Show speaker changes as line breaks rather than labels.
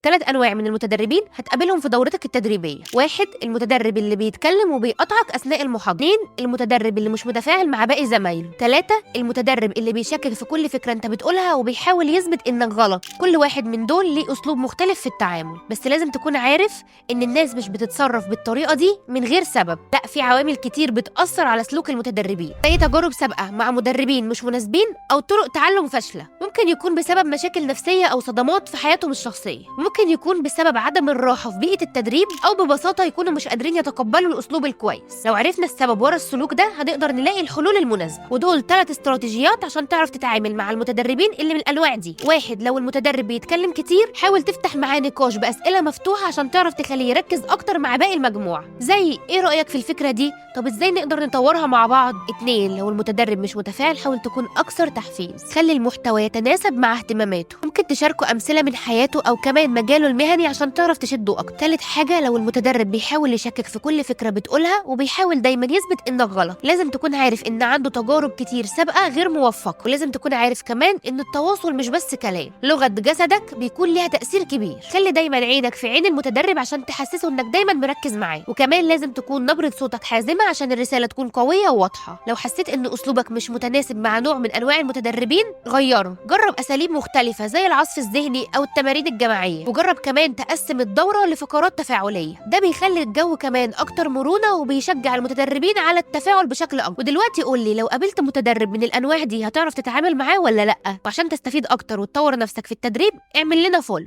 3 أنواع من المتدربين هتقابلهم في دورتك التدريبية. 1 المتدرب اللي بيتكلم وبيقطعك أثناء المحاضرة. 2 المتدرب اللي مش متفاعل مع باقي زمايله. 3 المتدرب اللي بيشكك في كل فكرة انت بتقولها وبيحاول يثبت انك غلط. كل واحد من دول ليه أسلوب مختلف في التعامل، بس لازم تكون عارف ان الناس مش بتتصرف بالطريقة دي من غير سبب، لا، في عوامل كتير بتأثر على سلوك المتدربين، زي تجارب سابقة مع مدربين مش مناسبين أو طرق تعلم فاشلة. ممكن يكون بسبب مشاكل نفسية أو صدمات في حياتهم الشخصية، ممكن يكون بسبب عدم الراحة في بيئة التدريب، أو ببساطة يكونوا مش قادرين يتقبلوا الأسلوب الكويس. لو عرفنا السبب ورا السلوك ده هنقدر نلاقي الحلول المناسبة، ودول 3 استراتيجيات عشان تعرف تتعامل مع المتدربين اللي من الأنواع دي. 1 لو المتدرب بيتكلم كتير، حاول تفتح معاه نقاش بأسئلة مفتوحة عشان تعرف تخليه يركز أكتر مع باقي المجموعة، زي إيه رأيك في الفكرة دي؟ طب إزاي نقدر نطورها مع بعض؟ 2 لو المتدرب مش متفاعل، حاول تكون أكثر تحفيز، خلي المحتوى يتناسب مع اهتماماته، ممكن تشاركوا أمثلة من حياته أو كمان مجاله المهني عشان تعرف تشده أكتر. 3 حاجة لو المتدرب بيحاول يشكك في كل فكرة بتقولها وبيحاول دايما يثبت إنك غلط، لازم تكون عارف إن عنده تجارب كتير سابقة غير موفقة، ولازم تكون عارف كمان إن التواصل مش بس كلام، لغة جسدك بيكون ليها تأثير كبير. خلي دايما عينك في عين المتدرب عشان تحسسه إنك دايما مركز معاه، وكمان لازم تكون نبرة صوتك حازمة عشان الرسالة تكون قوية وواضحة. لو حسيت إن أسلوبك مش متناسب مع نوع من أنواع المتدربين، غيره، جرب أساليب مختلفة زي العصف الذهني أو التمارين الجماعية، وجرب كمان تقسم الدورة لفقرات تفاعلية، ده بيخلي الجو كمان أكتر مرونة وبيشجع المتدربين على التفاعل بشكل أكبر. ودلوقتي قولي، لو قابلت متدرب من الأنواع دي هتعرف تتعامل معاه ولا لأ؟ وعشان تستفيد أكتر وتطور نفسك في التدريب، اعمل لنا فولو.